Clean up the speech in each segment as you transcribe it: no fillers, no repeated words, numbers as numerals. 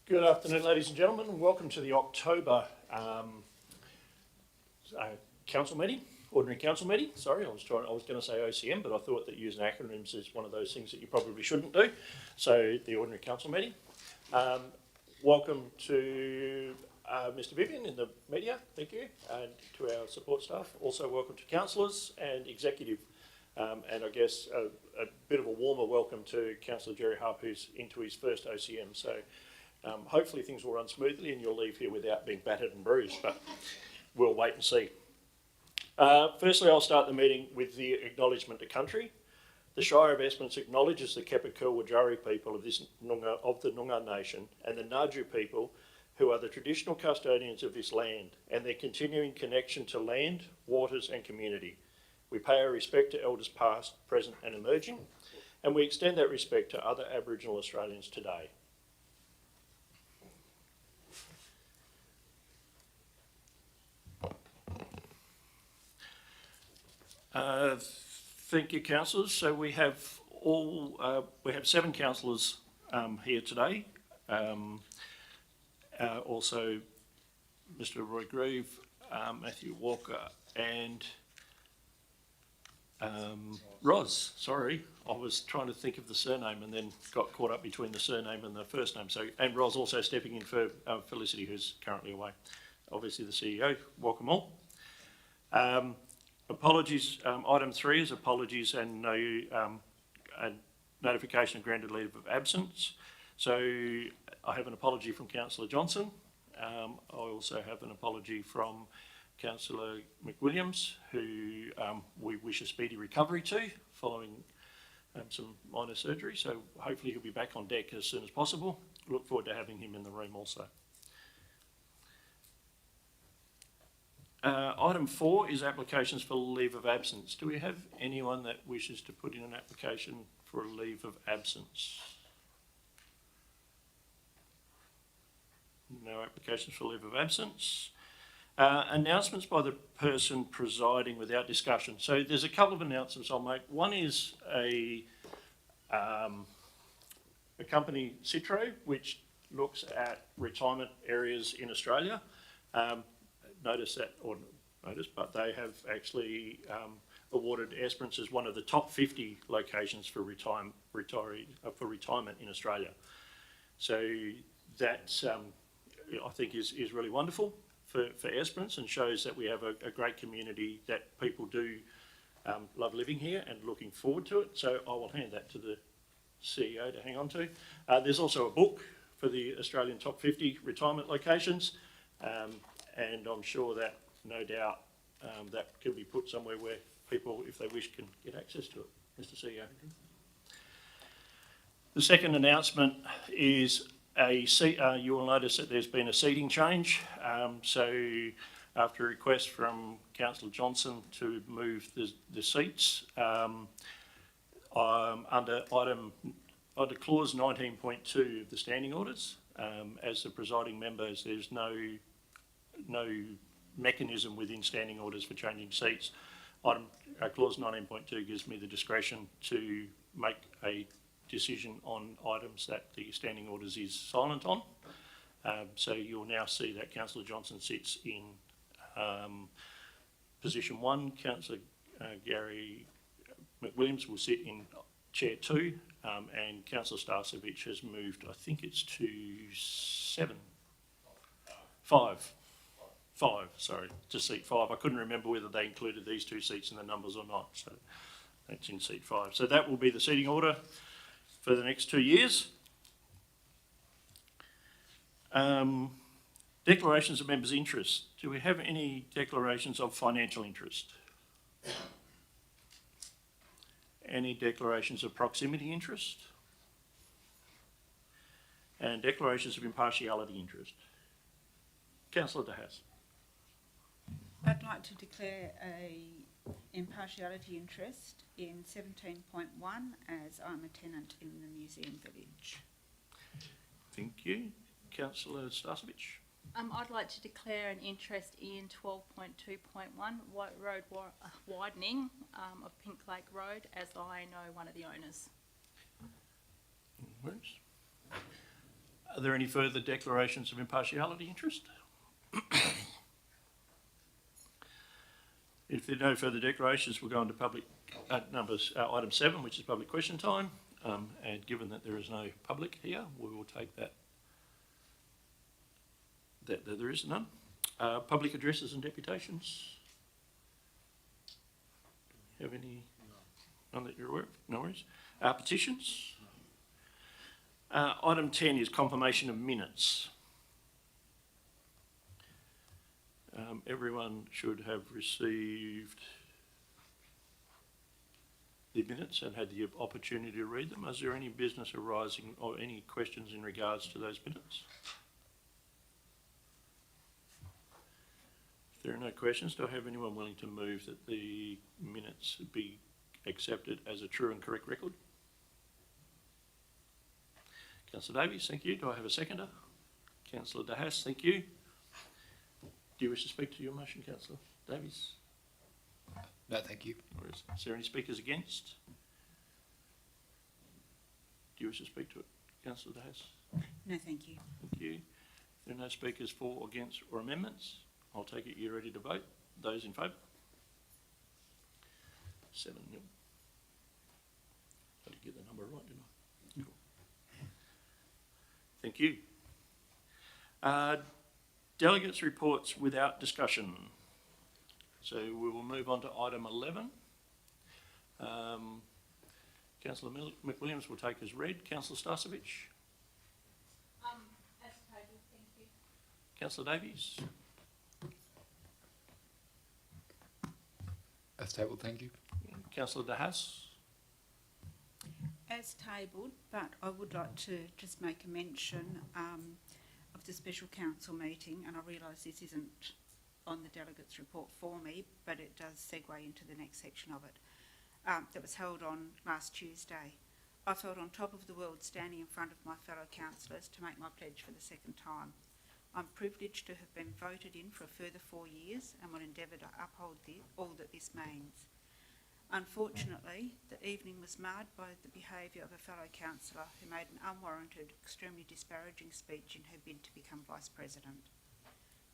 Good afternoon, ladies and gentlemen, and welcome to the October council meeting, ordinary council meeting. Sorry, I was going to say OCM, but I thought that using acronyms is one of those things that you probably shouldn't do. So the ordinary council meeting. Welcome to Mr. Vivian in the media, thank you, and to our support staff. Also welcome to councillors and executive. And I guess a bit of a warmer welcome to Councillor Jerry Harp, who's into his first OCM. So hopefully things will run smoothly and you'll leave here without being battered and bruised, but we'll wait and see. Firstly, I'll start the meeting with the acknowledgement to country. The Shire of Esperance acknowledges the Kepikul Wurundjeri people of the Noongar Nation and the Ngadju people who are the traditional custodians of this land and their continuing connection to land, waters and community. We pay our respect to elders past, present and emerging, and we extend that respect to other Aboriginal Australians today. Thank you, councillors. So we have 7 councillors here today. Also, Mr. Roy Grieve, Matthew Walker, and Roz. Sorry, I was trying to think of the surname and then got caught up between the surname and the first name. So, and Roz also stepping in for Felicity, who's currently away. Obviously, the CEO. Welcome all. Apologies. Item 3 is apologies and no notification of granted leave of absence. So I have an apology from Councillor Johnson. I also have an apology from Councillor McWilliams, who we wish a speedy recovery to following some minor surgery. So hopefully he'll be back on deck as soon as possible. Look forward to having him in the room also. Item 4 is applications for leave of absence. Do we have anyone that wishes to put in an application for a leave of absence? No applications for leave of absence. Announcements by the person presiding without discussion. So there's a couple of announcements I'll make. One is a company, Citro, which looks at retirement areas in Australia. But they have actually awarded Esperance as one of the top 50 locations for retirement in Australia. So that I think is really wonderful for Esperance and shows that we have a great community that people do love living here and looking forward to it. So I will hand that to the CEO to hang on to. There's also a book for the Australian top 50 retirement locations. And I'm sure that, no doubt, that can be put somewhere where people, if they wish, can get access to it. Mr. CEO. The second announcement is you will notice that there's been a seating change. So after a request from Councillor Johnson to move the seats, under clause 19.2 of the standing orders, as the presiding members, there's no mechanism within standing orders for changing seats. Clause 19.2 gives me the discretion to make a decision on items that the standing orders is silent on. So you'll now see that Councillor Johnson sits in position 1. Councillor Gary McWilliams will sit in chair 2, and Councillor Starcevich has moved, I think it's to 5, sorry, to seat 5. I couldn't remember whether they included these 2 seats in the numbers or not, so that's in seat 5. So that will be the seating order for the next 2 years. Declarations of members' interest. Do we have any declarations of financial interest? Any declarations of proximity interest? And declarations of impartiality interest? Councillor De Haas. I'd like to declare a impartiality interest in 17.1 as I'm a tenant in the Museum Village. Thank you. Councillor Starcevich. I'd like to declare an interest in 12.2.1 White Road widening of Pink Lake Road, as I know one of the owners. Are there any further declarations of impartiality interest? If there are no further declarations, we'll go on to public item 7, which is public question time. And given that there is no public here, we will take that there is none. Public addresses and deputations. Do you have any? None that you're aware of? No worries. Petitions. Item 10 is confirmation of minutes. Everyone should have received the minutes and had the opportunity to read them. Is there any business arising or any questions in regards to those minutes? If there are no questions, do I have anyone willing to move that the minutes be accepted as a true and correct record? Councillor Davies, thank you. Do I have a seconder? Councillor De Haas, thank you. Do you wish to speak to your motion, Councillor Davies? No, thank you. Or is there any speakers against? Do you wish to speak to it, Councillor De Haas? No, thank you. Thank you. If there are no speakers for, against or amendments, I'll take it you're ready to vote. Those in favour? 7-0. I did get the number right, didn't I? Cool. Thank you. Delegates' reports without discussion. So we will move on to item 11. Councillor McWilliams will take as read. Councillor Starcevic. As tabled, thank you. Councillor Davies. As tabled, thank you. Councillor De Haas. As tabled, but I would like to just make a mention of the special council meeting, and I realise this isn't on the delegates' report for me, but it does segue into the next section of it, that was held on last Tuesday. I felt on top of the world standing in front of my fellow councillors to make my pledge for the second time. I'm privileged to have been voted in for a further 4 years and will endeavour to uphold all that this means. Unfortunately, the evening was marred by the behaviour of a fellow councillor who made an unwarranted, extremely disparaging speech in her bid to become Vice President.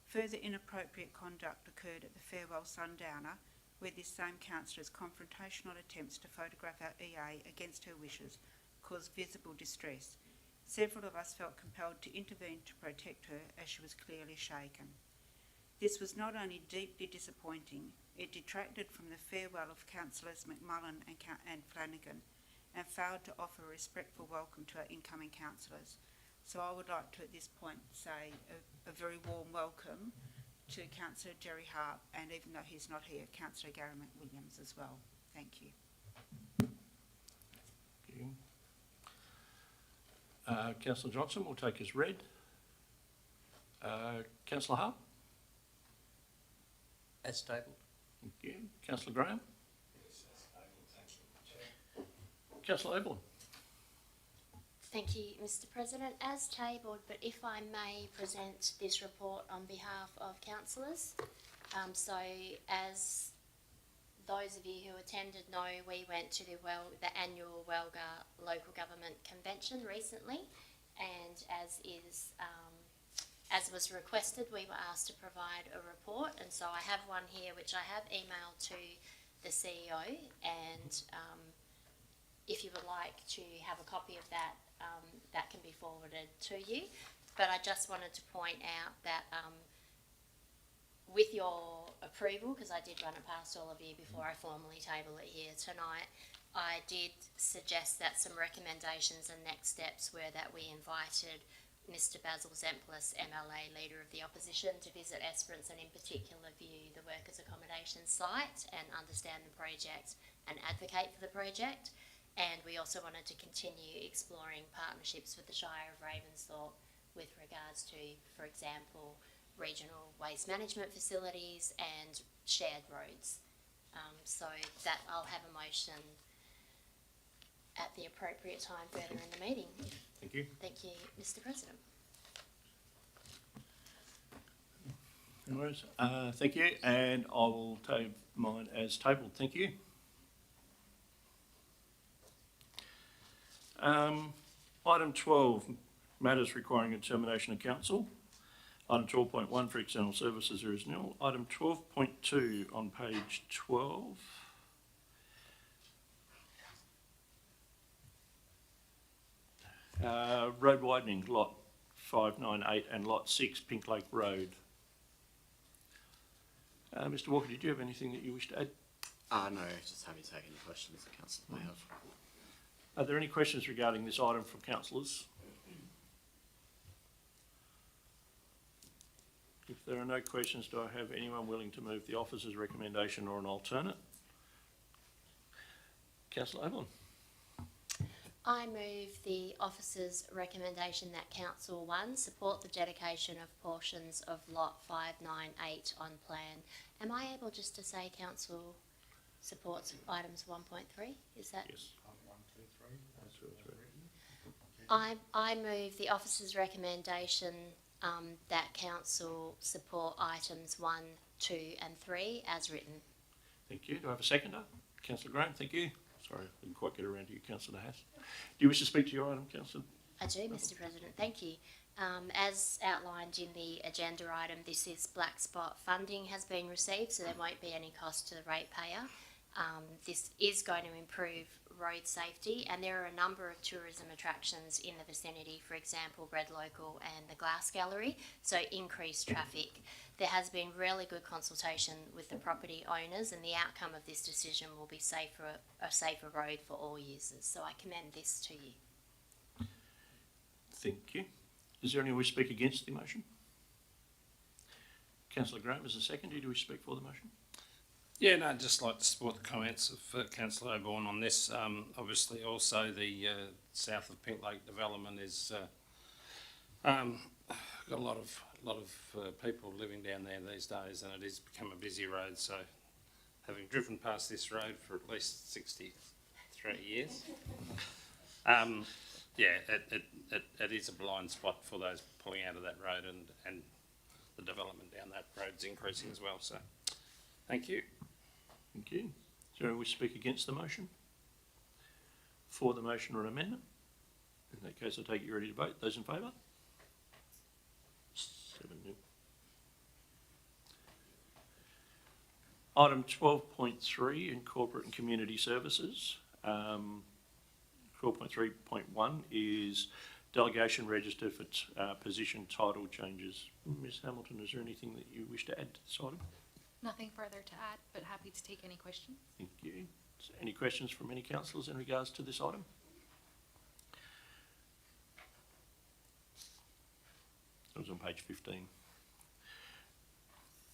Further inappropriate conduct occurred at the Farewell Sundowner, where this same councillor's confrontational attempts to photograph our EA against her wishes caused visible distress. Several of us felt compelled to intervene to protect her, as she was clearly shaken. This was not only deeply disappointing, it detracted from the farewell of Councillors McMullen and Flanagan and failed to offer a respectful welcome to our incoming councillors. So I would like to at this point say a very warm welcome to Councillor Jerry Hart, and even though he's not here, Councillor Gary McWilliams as well. Thank you. Thank you. Councillor Johnson will take as read. Councillor Hart. As tabled. Thank you. Councillor Graham. Yes, as tabled. Thank you, Chair. Councillor Ablin. Thank you, Mr. President. As tabled, but if I may present this report on behalf of councillors. So as those of you who attended know, we went to the annual Welga Local Government Convention recently, and as was requested, we were asked to provide a report, and so I have one here which I have emailed to the CEO, and if you would like to have a copy of that, that can be forwarded to you. But I just wanted to point out that with your approval, because I did run it past all of you before I formally table it here tonight, I did suggest that some recommendations and next steps were that we invited Mr. Basil Zemplis, MLA, Leader of the Opposition, to visit Esperance and in particular view the workers' accommodation site and understand the project and advocate for the project. And we also wanted to continue exploring partnerships with the Shire of Ravensthorpe with regards to, for example, regional waste management facilities and shared roads. So that I'll have a motion at the appropriate time further in the meeting. Thank you. Thank you, Mr. President. No worries. Thank you, and I will take mine as tabled. Thank you. Item 12, Matters requiring a determination of council. Item 12.1 for external services, there is nil. Item 12.2 on page 12. Road widening, lot 598 and lot 6, Pink Lake Road. Mr Walker, did you have anything that you wish to add? No, just happy to take any questions the council may have. Are there any questions regarding this item from councillors? If there are no questions, do I have anyone willing to move the officer's recommendation or an alternate? Councillor Oborn. I move the officer's recommendation that Council 1 support the dedication of portions of lot 598 on plan. Am I able just to say Council supports items 1.3? Is that? Yes. 1, 2, 3. That's what it's written. I move the officer's recommendation that council support items 1, 2 and 3 as written. Thank you. Do I have a seconder? Councillor Graham, thank you. Sorry, I didn't quite get around to you, Councillor Haas. Do you wish to speak to your item, Councillor? I do, Mr President, thank you. As outlined in the agenda item, this is black spot funding has been received, so there won't be any cost to the ratepayer. This is going to improve road safety, and there are a number of tourism attractions in the vicinity, for example, Red Local and the Glass Gallery, so increased traffic. There has been really good consultation with the property owners, and the outcome of this decision will be a safer road for all users. So I commend this to you. Thank you. Is there anyone who wish to speak against the motion? Councillor Graham is the seconder. Do you wish to speak for the motion? Yeah, no, I'd just like to support the comments of Councillor Oborn on this. Obviously, also the south of Pink Lake development is got a lot of people living down there these days, and it has become a busy road. So, having driven past this road for at least 63 years, yeah, it is a blind spot for those pulling out of that road, and the development down that road's increasing as well. So, thank you. Thank you. Is there anyone who wish to speak against the motion? For the motion or an amendment? In that case, I take it you're ready to vote. Those in favour? 7-0. Item 12.3 in corporate and community services. 12.3.1 is delegation register for position title changes. Ms Hamilton, is there anything that you wish to add to this item? Nothing further to add, but happy to take any questions. Thank you. Any questions from any councillors in regards to this item? It was on page 15.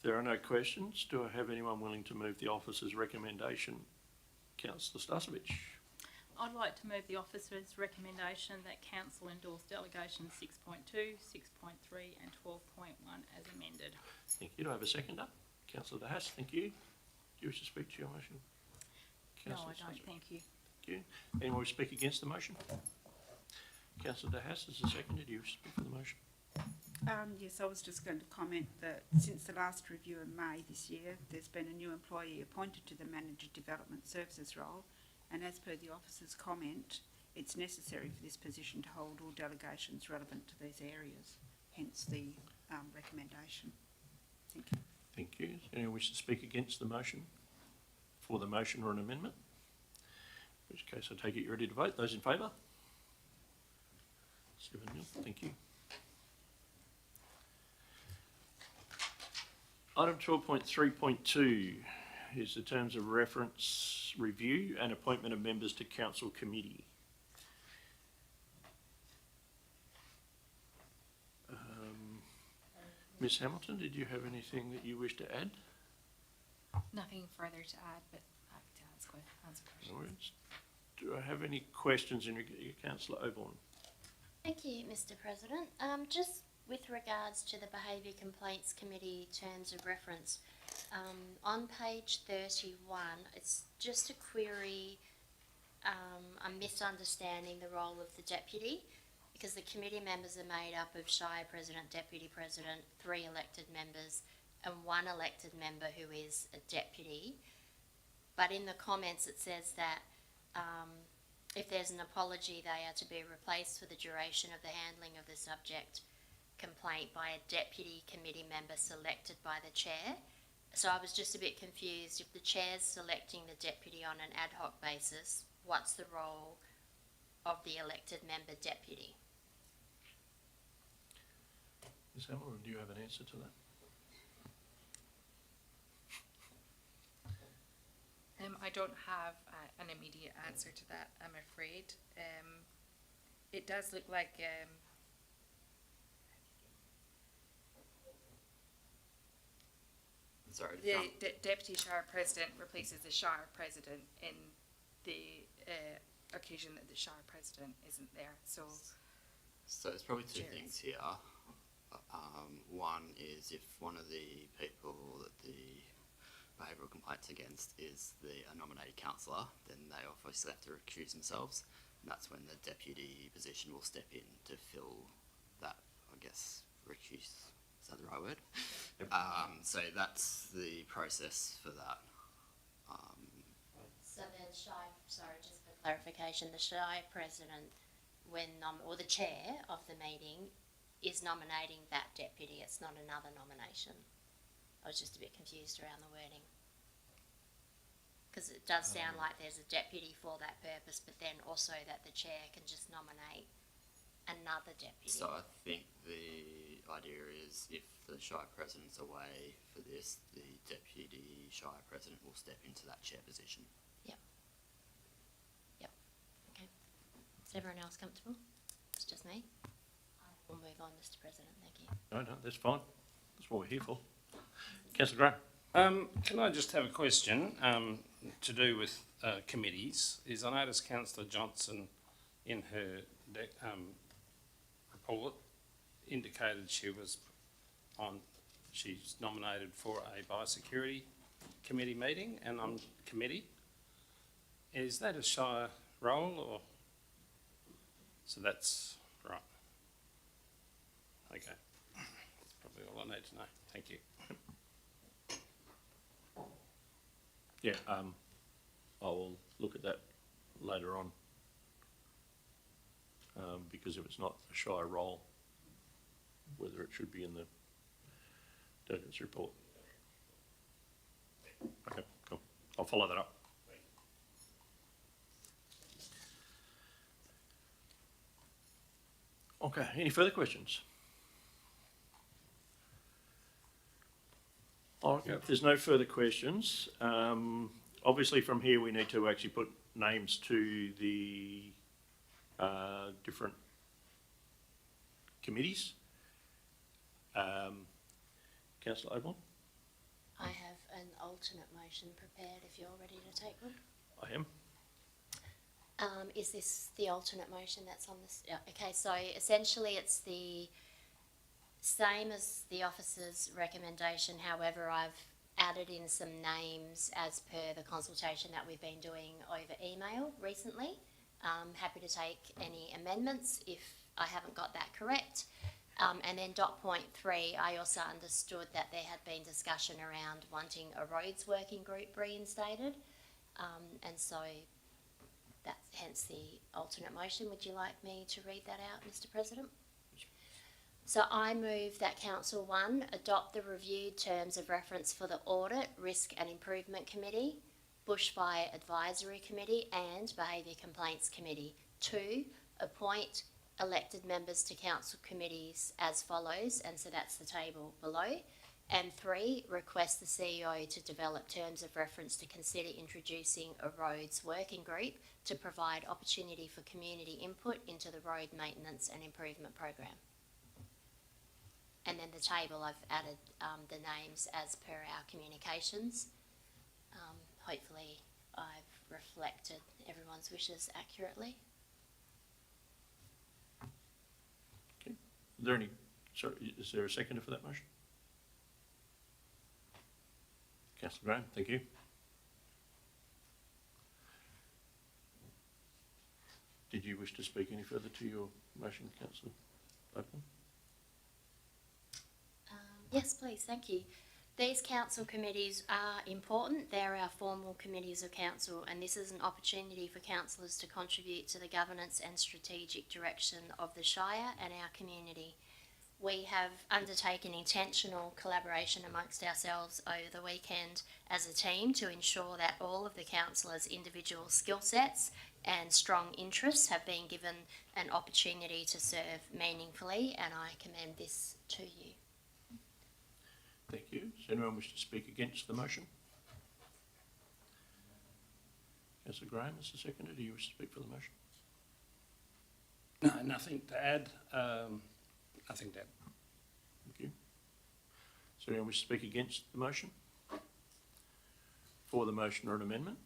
There are no questions. Do I have anyone willing to move the officer's recommendation? Councillor Stasevich. I'd like to move the officer's recommendation that council endorse delegations 6.2, 6.3 and 12.1 as amended. Thank you. Do I have a seconder? Councillor De Haas, thank you. Do you wish to speak to your motion? No, Councillor I don't, Stasevich. thank you. Thank you. Anyone wish to speak against the motion? Councillor De Haas is the seconder. Do you wish to speak for the motion? Yes, I was just going to comment that since the last review in May this year, there's been a new employee appointed to the Manager Development Services role, and as per the officer's comment, it's necessary for this position to hold all delegations relevant to these areas, hence the recommendation. Thank you. Thank you. Does anyone wish to speak against the motion? For the motion or an amendment? In which case I take it you're ready to vote. Those in favour? 7-0. Thank you. Item 12.3.2 is the terms of reference review and appointment of members to council committee. Ms Hamilton, did you have anything that you wish to add? Nothing further to add, but happy to answer No questions. worries. Do I have any questions in Councillor Oborn? Thank you, Mr President. Just with regards to the Behaviour Complaints Committee terms of reference, on page 31, it's just a query. I'm misunderstanding the role of the deputy, because the committee members are made up of Shire President, Deputy President, 3 elected members and 1 elected member who is a deputy. But in the comments it says that If there's an apology, they are to be replaced for the duration of the handling of the subject complaint by a deputy committee member selected by the chair. So I was just a bit confused. If the chair's selecting the deputy on an ad hoc basis, what's the role of the elected member deputy? Ms. Hamilton, do you have an answer to that? I don't have an immediate answer to that, I'm afraid. It does look like, Sorry. the deputy Shire president replaces the Shire president in the occasion that the Shire president isn't there, so. So there's probably two Cheers. things here. One is if one of the people that the behavioural complaint's against is a nominated councillor, then they obviously have to recuse themselves. And that's when the deputy position will step in to fill that, I guess, recuse. Is that the right word? So that's the process for that. So the Shire, sorry, just for clarification, the Shire president, or the chair of the meeting, is nominating that deputy. It's not another nomination. I was just a bit confused around the wording. Because it does sound like there's a deputy for that purpose, but then also that the chair can just nominate another deputy. So I think the idea is if the Shire president's away for this, the deputy Shire president will step into that chair position. Okay. Is everyone else comfortable? It's just me. We'll move on, Mr. President. Thank you. No, that's fine. That's what we're here for. Councillor Graham. Can I just have a question to do with committees? I noticed Councillor Johnson in her report indicated she's nominated for a biosecurity committee meeting and on committee. Is that a Shire role or? So that's right. Okay. That's probably all I need to know. Thank you. Yeah, I will look at that later on. Because if it's not a Shire role, whether it should be in the delegates report. Okay, cool. I'll follow that up. Okay, any further questions? Okay, if there's no further questions, obviously from here we need to actually put names to the different committees. Councillor Oborne? I have an alternate motion prepared if you're ready to take one. I am. Is this the alternate motion that's on this? Yeah, okay, so essentially it's the same as the officer's recommendation. However, I've added in some names as per the consultation that we've been doing over email recently. Happy to take any amendments if I haven't got that correct. And then dot point 3, I also understood that there had been discussion around wanting a roads working group reinstated. And so that's hence the alternate motion. Would you like me to read that out, Mr. President? So I move that Council 1 adopt the reviewed terms of reference for the Audit, Risk and Improvement Committee, Bushfire Advisory Committee and Behaviour Complaints Committee. 2, appoint elected members to council committees as follows, and so that's the table below. And 3, request the CEO to develop terms of reference to consider introducing a roads working group to provide opportunity for community input into the road maintenance and improvement program. And then the table, I've added the names as per our communications. Hopefully I've reflected everyone's wishes accurately. Okay. Is there is there a seconder for that motion? Councillor Graham, thank you. Did you wish to speak any further to your motion, Councillor Oborne? Yes, please, thank you. These council committees are important. They're our formal committees of council, and this is an opportunity for councillors to contribute to the governance and strategic direction of the Shire and our community. We have undertaken intentional collaboration amongst ourselves over the weekend as a team to ensure that all of the councillors' individual skill sets and strong interests have been given an opportunity to serve meaningfully, and I commend this to you. Thank you. Does anyone wish to speak against the motion? Councillor Graham is the seconder. Do you wish to speak for the motion? No, nothing to add. Nothing to add. Thank you. Does anyone wish to speak against the motion? For the motion or an amendment?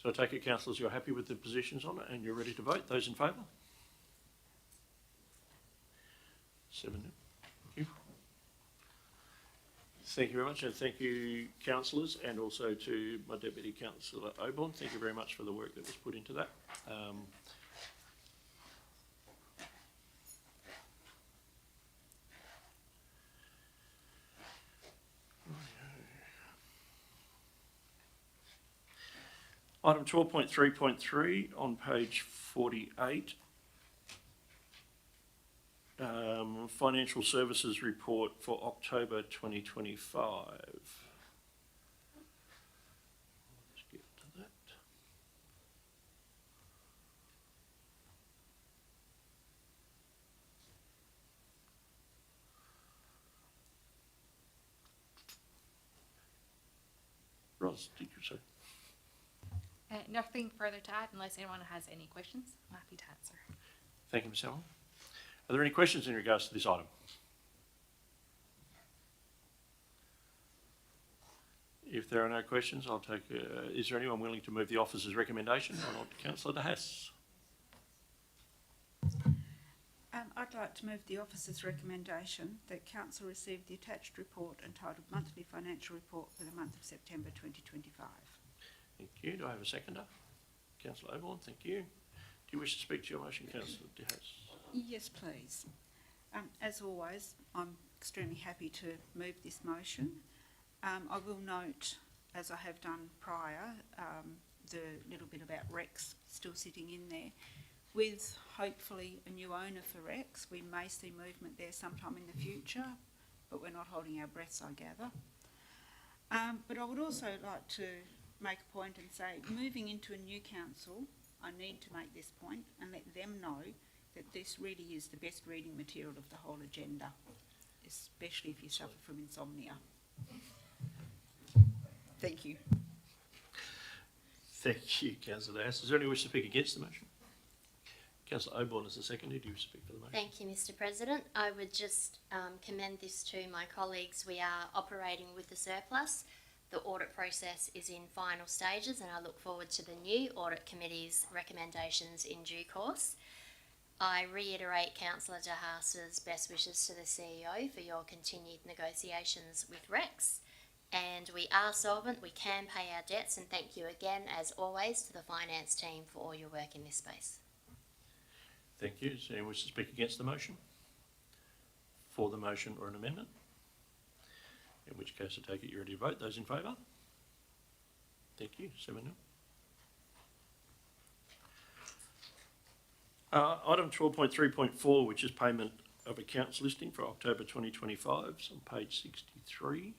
So I take it, councillors, you're happy with the positions on it and you're ready to vote. Those in favour? 7-0. Thank you. Thank you very much, and thank you, councillors, and also to my Deputy Councillor Oborne. Thank you very much for the work that was put into that. Item 12.3.3 on page 48. Financial Services Report for October 2025. Let's get to that. Roz, did you say? Nothing further to add unless anyone has any questions. I'm happy to answer. Thank you, Ms. Allen. Are there any questions in regards to this item? If there are no questions, I'll take, is there anyone willing to move the officer's recommendation on Councillor De Haas? I'd like to move the officer's recommendation that council receive the attached report entitled Monthly Financial Report for the month of September 2025. Thank you. Do I have a seconder? Councillor Oborne, thank you. Do you wish to speak to your motion, Councillor De Haas? Yes, please. As always, I'm extremely happy to move this motion. I will note, as I have done prior, the little bit about Rex still sitting in there. With hopefully a new owner for Rex, we may see movement there sometime in the future, but we're not holding our breaths, I gather. But I would also like to make a point and say, moving into a new council, I need to make this point and let them know that this really is the best reading material of the whole agenda, especially if you suffer from insomnia. Thank you. Thank you, Councillor De Haas. Is there anyone wish to speak against the motion? Councillor Oborne is the seconder. Do you wish to speak for the motion? Thank you, Mr. President. I would just commend this to my colleagues. We are operating with the surplus. The audit process is in final stages, and I look forward to the new audit committee's recommendations in due course. I reiterate Councillor De Haas's best wishes to the CEO for your continued negotiations with Rex. And we are solvent, we can pay our debts, and thank you again, as always, to the finance team for all your work in this space. Thank you. Does anyone wish to speak against the motion? For the motion or an amendment? In which case I take it you're ready to vote. Those in favour? Thank you. 7-0. Item 12.3.4, which is payment of accounts listing for October 2025. It's on page 63.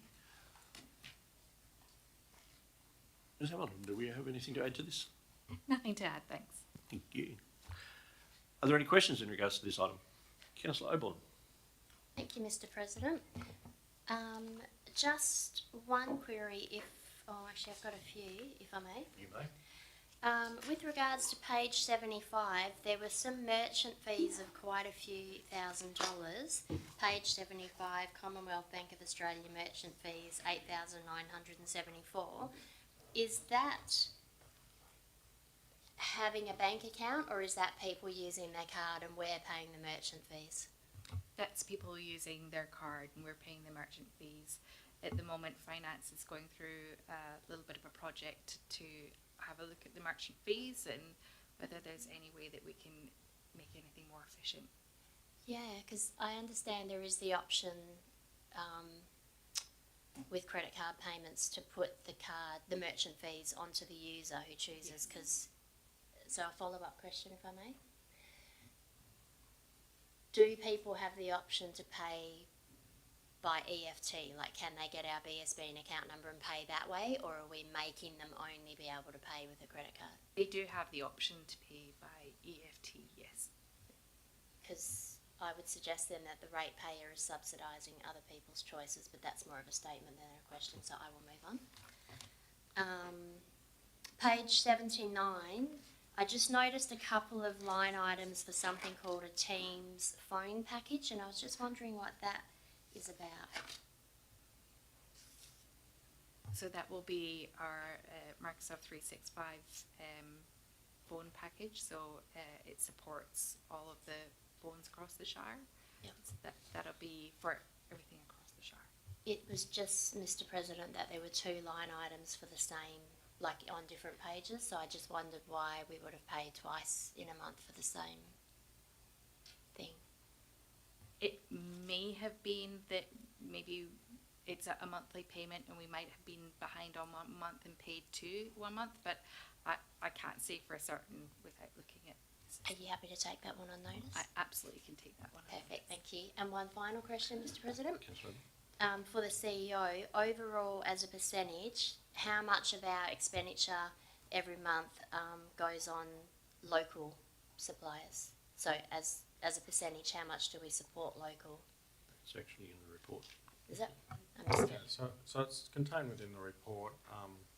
Ms. Hamilton, do we have anything to add to this? Nothing to add, thanks. Thank you. Are there any questions in regards to this item? Councillor Oborne. Thank you, Mr. President. Just one query actually I've got a few, if I may. You may. With regards to page 75, there were some merchant fees of quite a few $1,000s. Page 75, Commonwealth Bank of Australia merchant fees, $8,974. Is that having a bank account, or is that people using their card and we're paying the merchant fees? That's people using their card and we're paying the merchant fees. At the moment, finance is going through a little bit of a project to have a look at the merchant fees and whether there's any way that we can make anything more efficient. Yeah, because I understand there is the option with credit card payments to put the merchant fees onto the user who chooses, so a follow-up question if I may. Do people have the option to pay by EFT? Like, can they get our BSB account number and pay that way, or are we making them only be able to pay with a credit card? They do have the option to pay by EFT, yes. Because I would suggest then that the ratepayer is subsidising other people's choices, but that's more of a statement than a question, so I will move on. Page 79, I just noticed a couple of line items for something called a Teams phone package, and I was just wondering what that is about. So that will be our Microsoft 365 phone package. So it supports all of the phones across the Shire. Yep. So that'll be for everything across the Shire. It was just, Mr. President, that there were two line items for the same, like on different pages, so I just wondered why we would have paid twice in a month for the same thing. It may have been that maybe it's a monthly payment and we might have been behind on 1 month and paid 1 month, but I can't say for certain without looking at this. Are you happy to take that one on notice? I absolutely can take that one. Perfect, thank you. And one final question, Mr. President. Councillor. For the CEO, overall as a percentage, how much of our expenditure every month goes on local suppliers? So as a percentage, how much do we support local? It's actually in the report. Is that? I missed it. So it's contained within the report,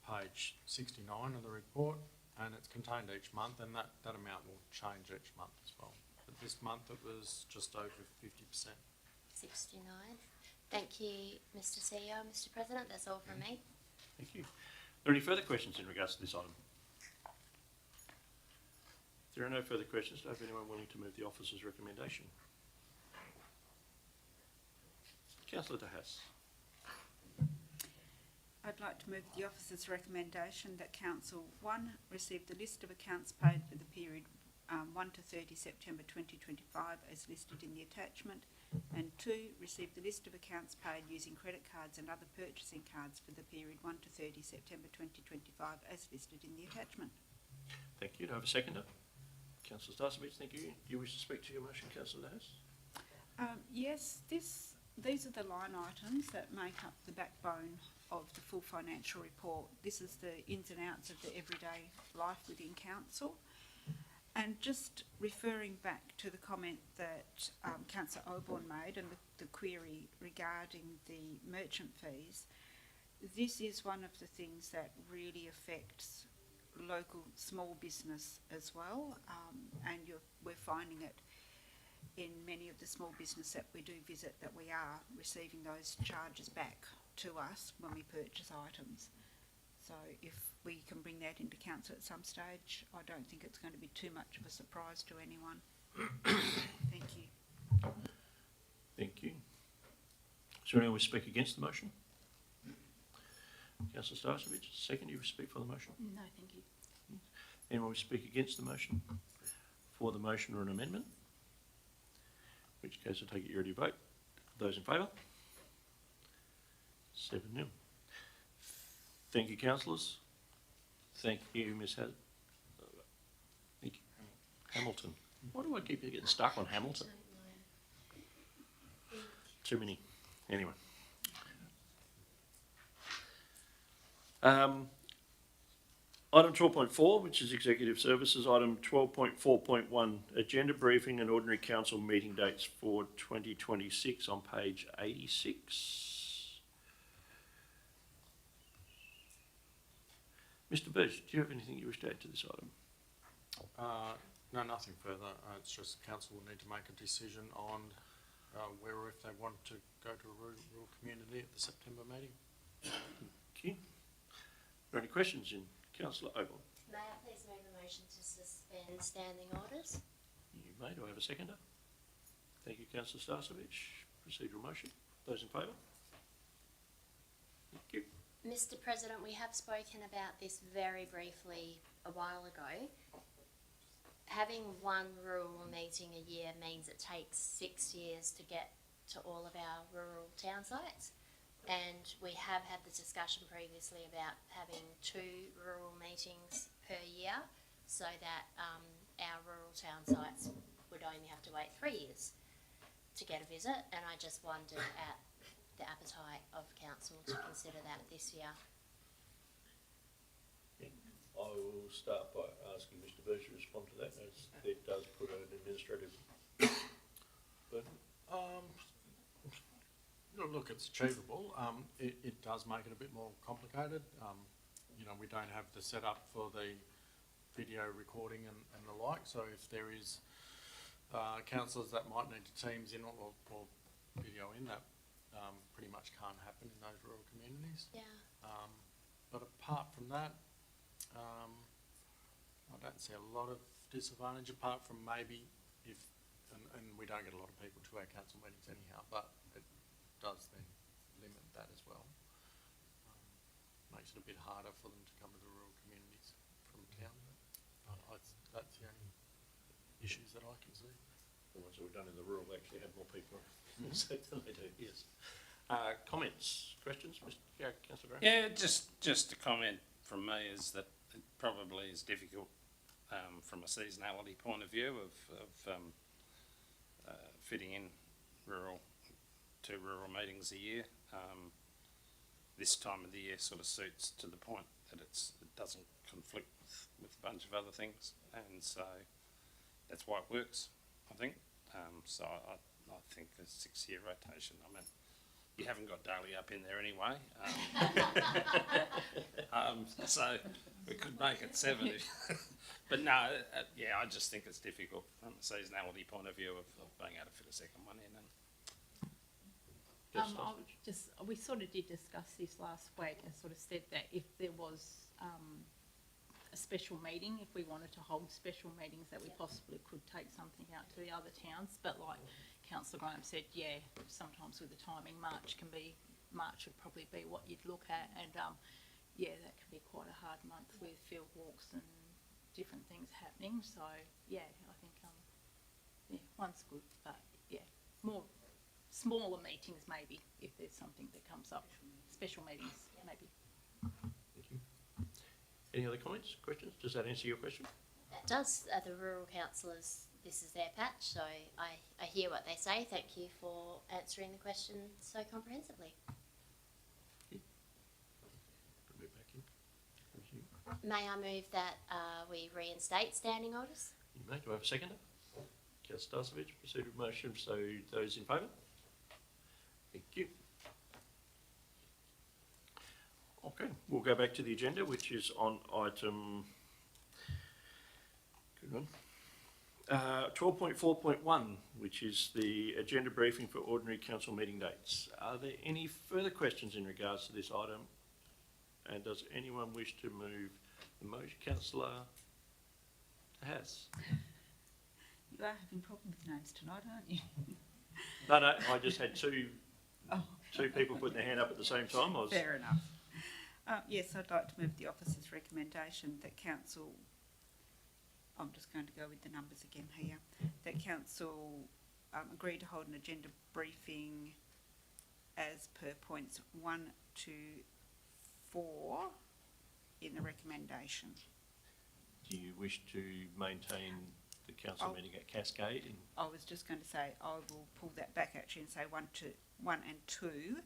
page 69 of the report, and it's contained each month, and that amount will change each month as well. But this month it was just over 50%. 69. Thank you, Mr. CEO, Mr. President. That's all from me. Thank you. Are there any further questions in regards to this item? If there are no further questions, do I have anyone willing to move the officer's recommendation? Councillor De Haas. I'd like to move the officer's recommendation that Council 1 receive the list of accounts paid for the period 1 to 30 September 2025 as listed in the attachment, and 2, receive the list of accounts paid using credit cards and other purchasing cards for the period 1 to 30 September 2025 as listed in the attachment. Thank you. Do I have a seconder? Councillor Stasevich, thank you. Do you wish to speak to your motion, Councillor De Haas? Yes, these are the line items that make up the backbone of the full financial report. This is the ins and outs of the everyday life within council. And just referring back to the comment that Councillor Oborne made and the query regarding the merchant fees, this is one of the things that really affects local small business as well, and we're finding it in many of the small business that we do visit, that we are receiving those charges back to us when we purchase items. So if we can bring that into council at some stage, I don't think it's going to be too much of a surprise to anyone. Thank you. Thank you. Is there anyone who will speak against the motion? Councillor Stasevich, second, you will speak for the motion? No, thank you. Anyone will speak against the motion? For the motion or an amendment? In which case I take it you already vote. Those in favour? 7-0. Thank you, councillors. Thank you, Ms. Thank you. Hamilton. Why do I keep getting stuck on Hamilton? Too many. Anyway. Item 12.4, which is executive services. Item 12.4.1, agenda briefing and ordinary council meeting dates for 2026 on page 86. Mr. Birch, do you have anything you wish to add to this item? No, nothing further. It's just council will need to make a decision on where or if they want to go to a rural community at the September meeting. Thank you. Are there any questions in Councillor Oborne? May I please move the motion to suspend standing orders? You may. Do I have a seconder? Thank you, Councillor Stasevich. Procedural motion. Those in favour? Thank you. Mr. President, we have spoken about this very briefly a while ago. Having one rural meeting a year means it takes 6 years to get to all of our rural town sites. And we have had the discussion previously about having 2 rural meetings per year, so that our rural town sites would only have to wait 3 years to get a visit. And I just wondered at the appetite of council to consider that this year. I will start by asking Mr. Burge to respond to that, as it does put an administrative burden. Look, it's achievable. It does make it a bit more complicated. You know, we don't have the setup for the video recording and the like, so if there is councillors that might need to Teams in or video in, that pretty much can't happen in those rural communities. Yeah. But apart from that, I don't see a lot of disadvantage, apart from maybe if, and we don't get a lot of people to our council meetings anyhow, but it does then limit that as well. Makes it a bit harder for them to come to the rural communities from town. That's the only issues that I can see. The ones that were done in the rural actually had more people so than they do, yes. Comments, questions, Councillor Graham? Yeah, just a comment from me is that it probably is difficult from a seasonality point of view of fitting in 2 rural meetings a year. This time of the year sort of suits to the point that it doesn't conflict with a bunch of other things, and so that's why it works, I think. So I think a 6-year rotation, I mean, you haven't got Daly up in there anyway, so we could make it 7. But no, yeah, I just think it's difficult from a seasonality point of view of being able to fit a second one in. And We sort of did discuss this last week and sort of said that if there was a special meeting, if we wanted to hold special meetings, that we possibly could take something out to the other towns. But like Councillor Graham said, yeah, sometimes with the timing, March would probably be what you'd look at, and yeah, that can be quite a hard month with field walks and different things happening. So yeah, I think yeah, one's good, but yeah, more smaller meetings maybe if there's something that comes up. Special meetings maybe. Thank you. Any other comments, questions? Does that answer your question? That does. The rural councillors, this is their patch, so I hear what they say. Thank you for answering the question so comprehensively. Move back in. Thank you. May I move that we reinstate standing orders? You may. Do I have a seconder? Councillor Starcevich, proceed with motion. So those in favour? Thank you. Okay, we'll go back to the agenda, which is on item 12.4.1, which is the agenda briefing for ordinary council meeting dates. Are there any further questions in regards to this item? And does anyone wish to move the motion? Councillor Haas. You are having problems with names tonight, aren't you? No, I just had two people putting their hand up at the same time. Fair enough. Yes, I'd like to move the officer's recommendation that council, I'm just going to go with the numbers again here, that council agree to hold an agenda briefing as per points 1 to 4 in the recommendation. Do you wish to maintain the council meeting at Cascade? I was just going to say I will pull that back actually and say 1 and 2.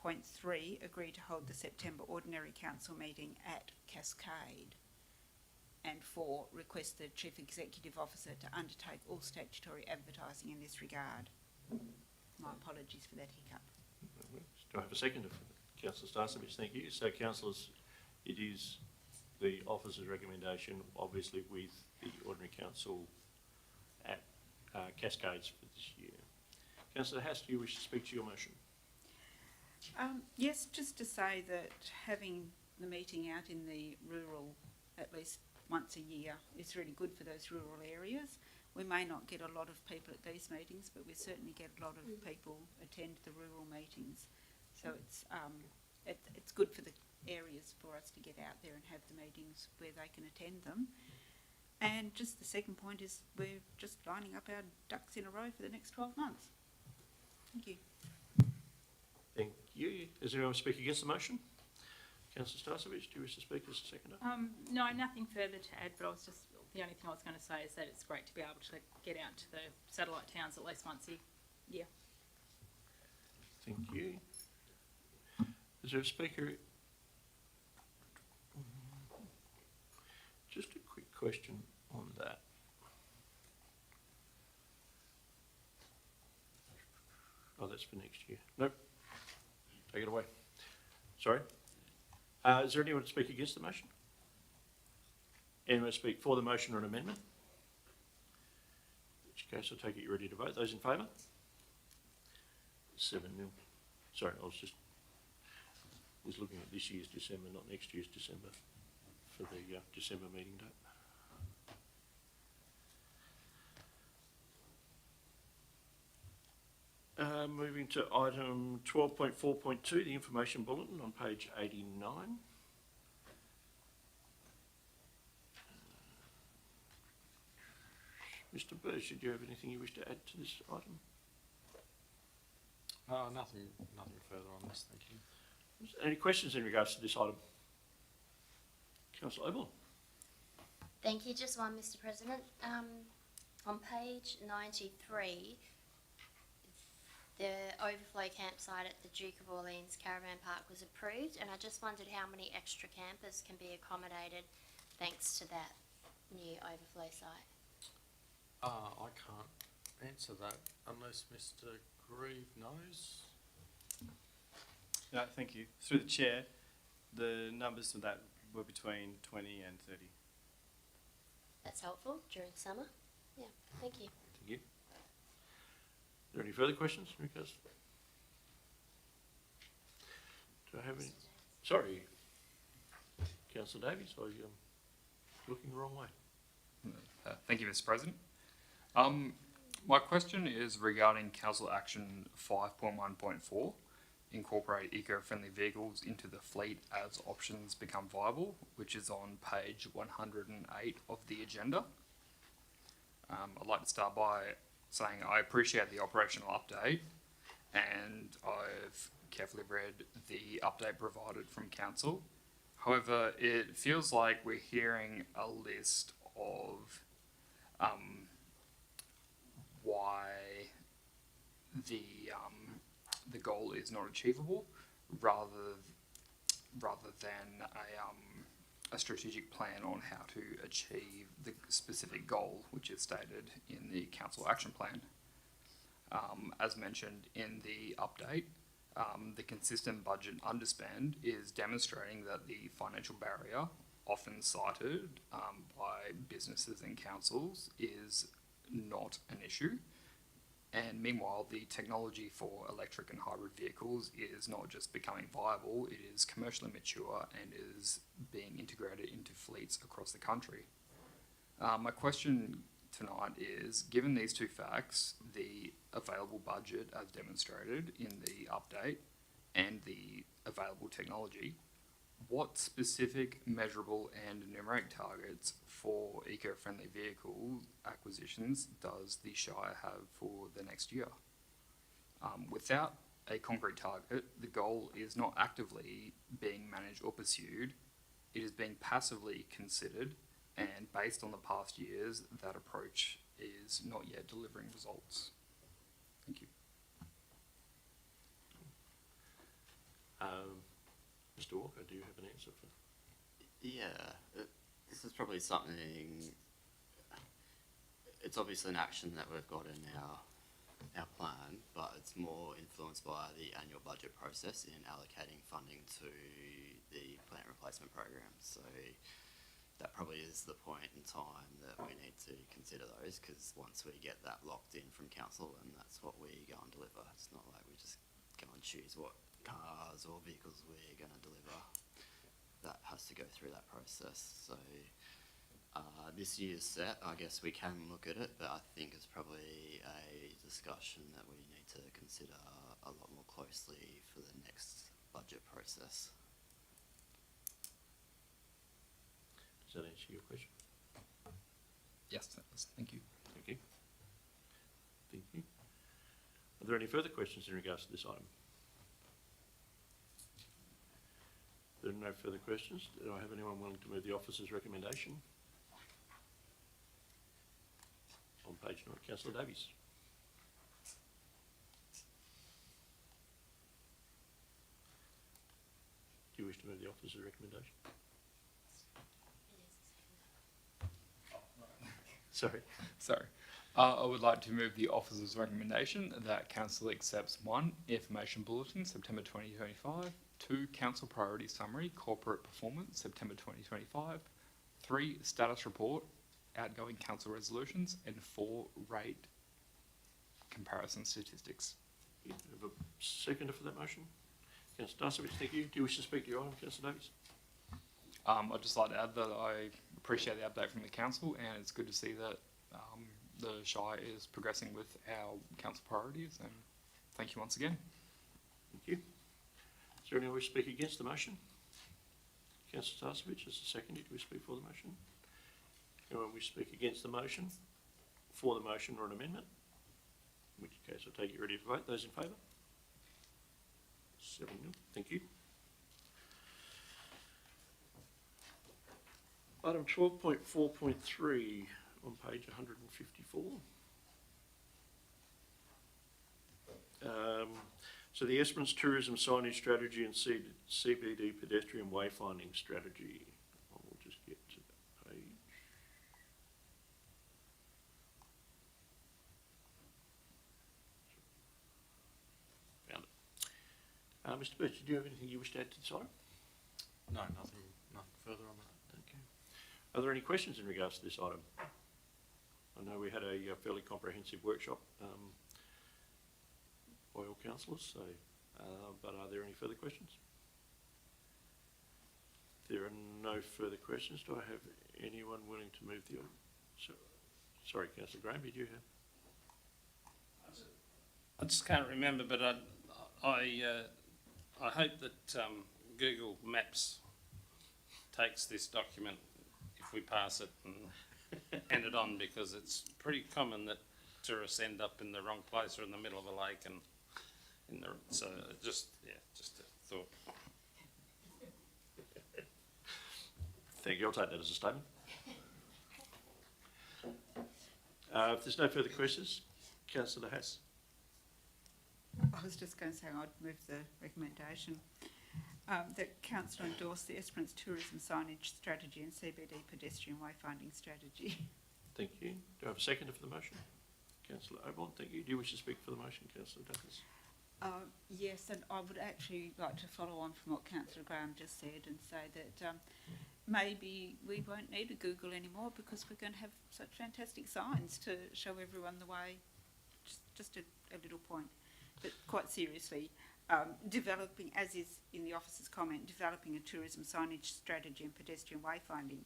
Point 3, agree to hold the September ordinary council meeting at Cascade. And 4, request the Chief Executive Officer to undertake all statutory advertising in this regard. My apologies for that hiccup. Do I have a seconder for Councillor Starcevich? Thank you. So, councillors, it is the officer's recommendation, obviously with the ordinary council at Cascades for this year. Councillor Haas, do you wish to speak to your motion? Yes, just to say that having the meeting out in the rural at least once a year is really good for those rural areas. We may not get a lot of people at these meetings, but we certainly get a lot of people attend the rural meetings. So it's good for the areas for us to get out there and have the meetings where they can attend them. And just the second point is we're just lining up our ducks in a row for the next 12 months. Does anyone speak against the motion? Councillor Starcevich, do you wish to speak as a seconder? No, nothing further to add, but the only thing I was going to say is that it's great to be able to get out to the satellite towns at least once a year. Thank you. Is there a speaker? Just a quick question on that. Oh, that's for next year. Nope. Take it away. Sorry. Is there anyone to speak against the motion? Anyone to speak for the motion or an amendment? In which case, I'll take it you're ready to vote. Those in favour? 7-0. Sorry, I was looking at this year's December, not next year's December, for the December meeting date. Moving to item 12.4.2, the information bulletin on page 89. Mr. Burge, did you have anything you wish to add to this item? Nothing further on this, thank you. Any questions in regards to this item? Councillor Oborne. Thank you. Just one, Mr. President. On page 93, the overflow campsite at the Duke of Orleans Caravan Park was approved, and I just wondered how many extra campers can be accommodated thanks to that new overflow site. I can't answer that unless Mr. Grieve knows. No, thank you. Through the chair, the numbers for that were between 20 and 30. That's helpful during summer. Yeah, thank you. Thank you. Are there any further questions in regards? Do I have any? Sorry, Councillor Davies, I was looking the wrong way. Thank you, Mr. President. My question is regarding Council Action 5.1.4, incorporate eco-friendly vehicles into the fleet as options become viable, which is on page 108 of the agenda. I'd like to start by saying I appreciate the operational update, and I've carefully read the update provided from Council. However, it feels like we're hearing a list of why the goal is not achievable, rather than a strategic plan on how to achieve the specific goal, which is stated in the Council Action Plan. As mentioned in the update, the consistent budget underspend is demonstrating that the financial barrier, often cited by businesses and councils, is not an issue. And meanwhile, the technology for electric and hybrid vehicles is not just becoming viable, it is commercially mature and is being integrated into fleets across the country. My question tonight is, given these two facts, the available budget as demonstrated in the update and the available technology, what specific measurable and numeric targets for eco-friendly vehicle acquisitions does the Shire have for the next year? Without a concrete target, the goal is not actively being managed or pursued, it is being passively considered, and based on the past years, that approach is not yet delivering results. Thank you. Mr. Walker, do you have an answer for? Yeah, this is probably something, it's obviously an action that we've got in our plan, but it's more influenced by the annual budget process in allocating funding to the plant replacement program. So that probably is the point in time that we need to consider those, because once we get that locked in from council, and that's what we go and deliver. It's not like we just go and choose what cars or vehicles we're going to deliver. That has to go through that process. So this year's set, I guess we can look at it, but I think it's probably a discussion that we need to consider a lot more closely for the next budget process. Does that answer your question? Yes, that does. Thank you. Thank you. Thank you. Are there any further questions in regards to this item? there are no further questions, do I have anyone willing to move the officer's recommendation? On page 9, councillor Davies. Do you wish to move the officer's recommendation? Sorry. Sorry. I would like to move the officer's recommendation that council accepts 1, information bulletin, September 2025, 2, council priority summary, corporate performance, September 2025, 3, status report, outgoing council resolutions, and 4, rate comparison statistics. You have a seconder for that motion? Councillor Darcevich, thank you. Do you wish to speak to your item, councillor Davies? I'd just like to add that I appreciate the update from the council, and it's good to see that the Shire is progressing with our council priorities, and thank you once again. Thank you. Is there anyone wish to speak against the motion? Councillor Darcevich, as a seconder, do you wish to speak for the motion? Anyone wish to speak against the motion, for the motion or an amendment? In which case I'll take it ready to vote. Those in favour? 7-0. Thank you. Item 12.4.3 on page 154. So the Esperance Tourism Signage Strategy and CBD Pedestrian Wayfinding Strategy. I will just get to that page. Found it. Mr. Birch, do you have anything you wish to add to this item? No, nothing further on that. Okay. Are there any questions in regards to this item? I know we had a fairly comprehensive workshop by all councillors, so, but are there any further questions? If there are no further questions, do I have anyone willing to move the item? Sorry, councillor Graham, did you have? I just can't remember, but I hope that Google Maps takes this document if we pass it and hand it on, because it's pretty common that tourists end up in the wrong place or in the middle of a lake, and so just a thought. Thank you, I'll take that as a statement. If there's no further questions, councillor Haas. I was just going to say I'd move the recommendation that council endorse the Esperance Tourism Signage Strategy and CBD Pedestrian Wayfinding Strategy. Thank you. Do I have a seconder for the motion? Councillor Oborne, thank you. Do you wish to speak for the motion, councillor Douglas? Yes, and I would actually like to follow on from what councillor Graham just said and say that maybe we won't need a Google anymore, because we're going to have such fantastic signs to show everyone the way. Just a little point. But quite seriously, developing, as is in the officer's comment, developing a tourism signage strategy and pedestrian wayfinding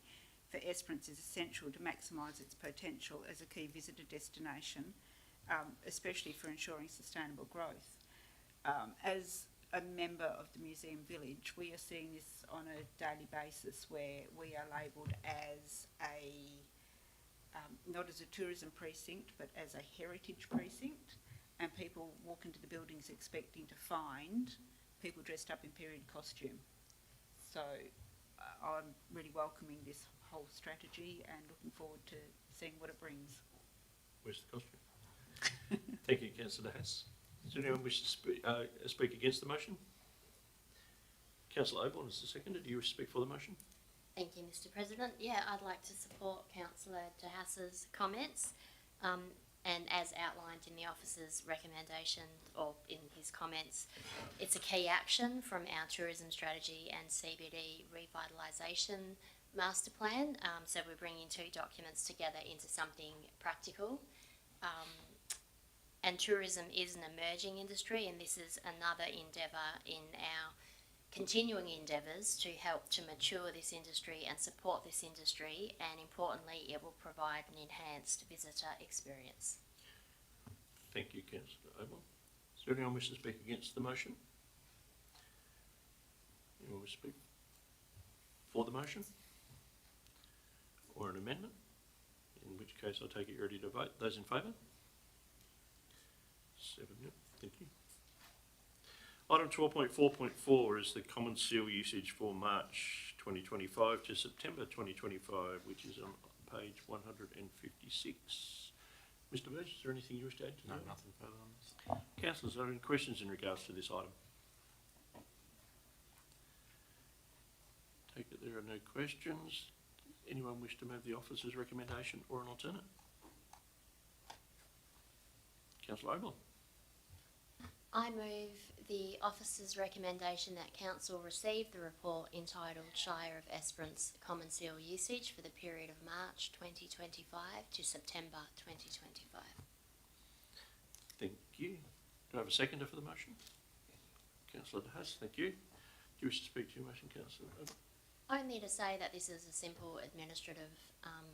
for Esperance is essential to maximise its potential as a key visitor destination, especially for ensuring sustainable growth. As a member of the Museum Village, we are seeing this on a daily basis, where we are labelled as not as a tourism precinct, but as a heritage precinct. And people walk into the buildings expecting to find people dressed up in period costume. So I'm really welcoming this whole strategy and looking forward to seeing what it brings. Where's the costume? Thank you, councillor Haas. Does anyone wish to speak against the motion? Councillor Oborne is the seconder. Do you wish to speak for the motion? Thank you, Mr. President. Yeah, I'd like to support Councillor De Haas's comments. And as outlined in the officer's recommendation, or in his comments, it's a key action from our tourism strategy and CBD revitalisation master plan. So we're bringing two documents together into something practical. And tourism is an emerging industry, and this is another endeavour in our continuing endeavours to help to mature this industry and support this industry, and importantly, it will provide an enhanced visitor experience. Thank you, councillor Oborne. Is there anyone wish to speak against the motion? Anyone wish to speak for the motion? Or an amendment? In which case I'll take it ready to vote. Those in favour? 7-0. Thank you. Item 12.4.4 is the common seal usage for March 2025 to September 2025, which is on page 156. Mr. Burgess, is there anything you wish to add to No, that? nothing further on this. Councillors, are there any questions in regards to this item? Take it there are no questions. Anyone wish to move the officer's recommendation or an alternate? Councillor Oborn. I move the officer's recommendation that council receive the report entitled Shire of Esperance Common Seal Usage for the period of March 2025 to September 2025. Thank you. Do I have a seconder for the motion? Councillor De Haas, thank you. Do you wish to speak to your motion, Councillor Oborn? Only to say that this is a simple administrative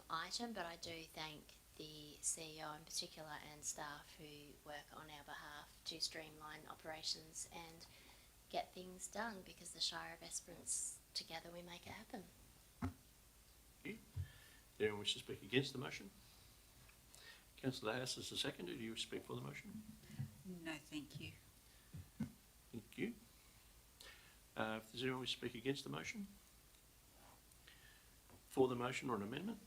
item, but I do thank the CEO in particular and staff who work on our behalf to streamline operations and get things done, because the Shire of Esperance, together we make it happen. Does anyone wish to speak against the motion? Councillor De Haas is the seconder. Do you wish to speak for the motion? No, thank you. Thank you. Does anyone wish to speak against the motion? For the motion or an amendment?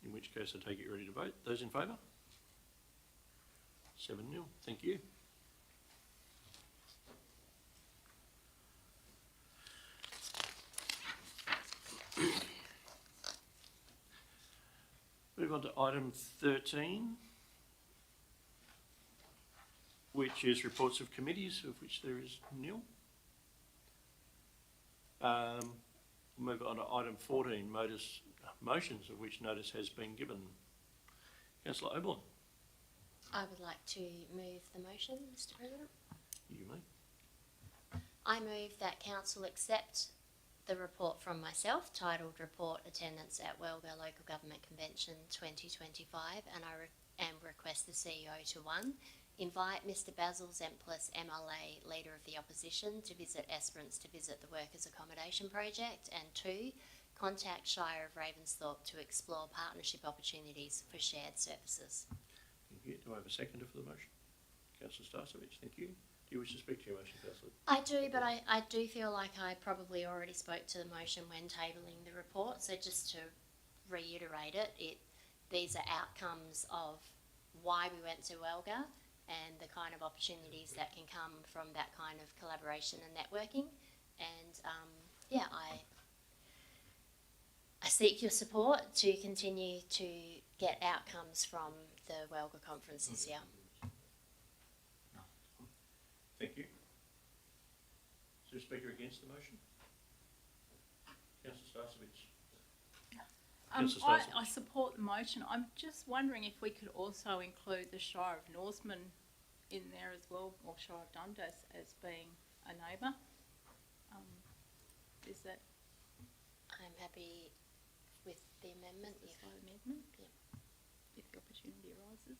In which case I take it you're ready to vote. Those in favour? 7-0. Thank you. Move on to item 13, which is reports of committees, of which there is nil. Move on to item 14, motions of which notice has been given. Councillor Oborn. I would like to move the motion, Mr. President. You may. I move that council accept the report from myself titled Report Attendance at Wellga Local Government Convention 2025, and I request the CEO to 1. Invite Mr. Basil Zemplis, MLA, Leader of the Opposition, to visit Esperance to visit the Workers' Accommodation Project, and 2. Contact Shire of Ravensthorpe to explore partnership opportunities for shared services. Thank you. Do I have a seconder for the motion? Councillor Starcevich, thank you. Do you wish to speak to your motion, Councillor? I do, but I do feel like I probably already spoke to the motion when tabling the report, so just to reiterate it, these are outcomes of why we went to Wellga and the kind of opportunities that can come from that kind of collaboration and networking. And I seek your support to continue to get outcomes from the Wellga conference this year. Thank you. Is there a speaker against the motion? Councillor Starcevich. I support the motion. I'm just wondering if we could also include the Shire of Norseman in there as well, or Shire of Dundas as being a neighbour. Is that I'm happy with the amendment. a slight amendment? Yeah. If the opportunity arises.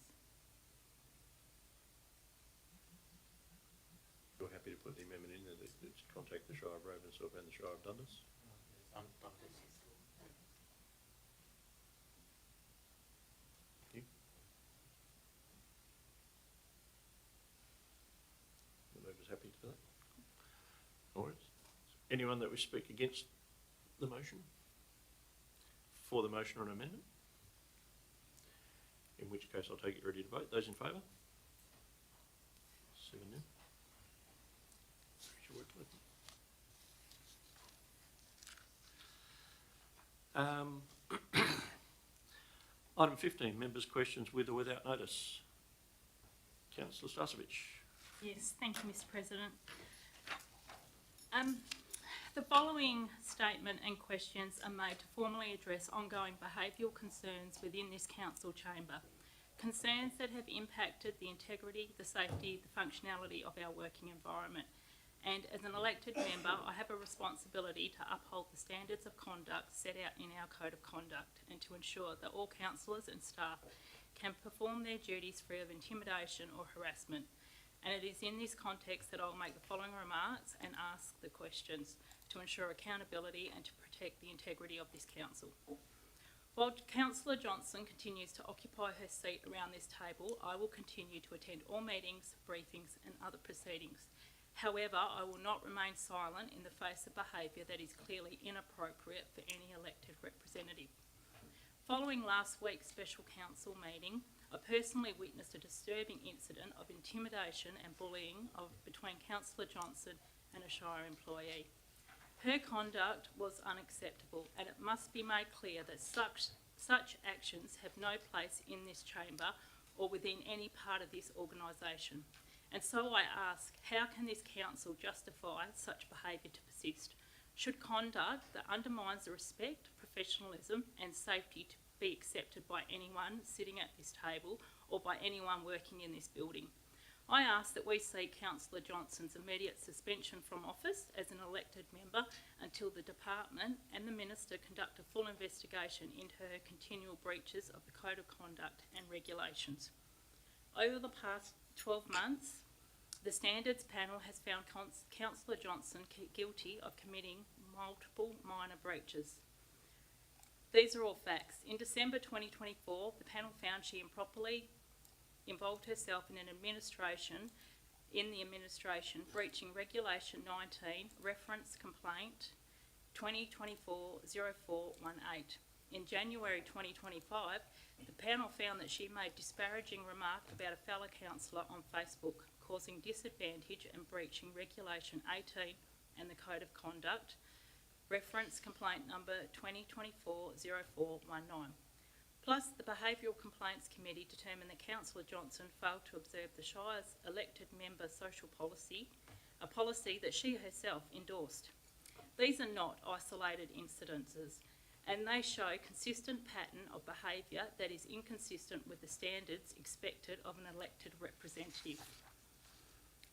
You're happy to put the amendment in there that contact the Shire of Ravensthorpe and the Shire of Dundas? The member's happy to that? All right. Anyone that wish to speak against the motion? For the motion or an amendment? In which case I'll take it ready to vote. Those in favour? 7-0. Should work with it. Item 15, members' questions with or without notice. Councillor Starcevich. Yes, thank you, Mr. President. The following statement and questions are made to formally address ongoing behavioural concerns within this council chamber. Concerns that have impacted the integrity, the safety, the functionality of our working environment. And as an elected member, I have a responsibility to uphold the standards of conduct set out in our Code of Conduct and to ensure that all councillors and staff can perform their duties free of intimidation or harassment. And it is in this context that I'll make the following remarks and ask the questions to ensure accountability and to protect the integrity of this council. While Councillor Johnson continues to occupy her seat around this table, I will continue to attend all meetings, briefings and other proceedings. However, I will not remain silent in the face of behaviour that is clearly inappropriate for any elected representative. Following last week's special council meeting, I personally witnessed a disturbing incident of intimidation and bullying between Councillor Johnson and a Shire employee. Her conduct was unacceptable, and it must be made clear that such actions have no place in this chamber or within any part of this organisation. And so I ask, how can this council justify such behaviour to persist? Should conduct that undermines the respect, professionalism and safety to be accepted by anyone sitting at this table or by anyone working in this building? I ask that we see Councillor Johnson's immediate suspension from office as an elected member until the department and the Minister conduct a full investigation into her continual breaches of the Code of Conduct and regulations. Over the past 12 months, the Standards Panel has found Councillor Johnson guilty of committing multiple minor breaches. These are all facts. In December 2024, the panel found she improperly involved herself in the administration, breaching Regulation 19, Reference Complaint 2024-0418. In January 2025, the panel found that she made disparaging remarks about a fellow councillor on Facebook, causing disadvantage and breaching Regulation 18 and the Code of Conduct, Reference Complaint number 2024-0419. Plus, the Behavioural Complaints Committee determined that Councillor Johnson failed to observe the Shire's elected member social policy, a policy that she herself endorsed. These are not isolated incidences, and they show a consistent pattern of behaviour that is inconsistent with the standards expected of an elected representative.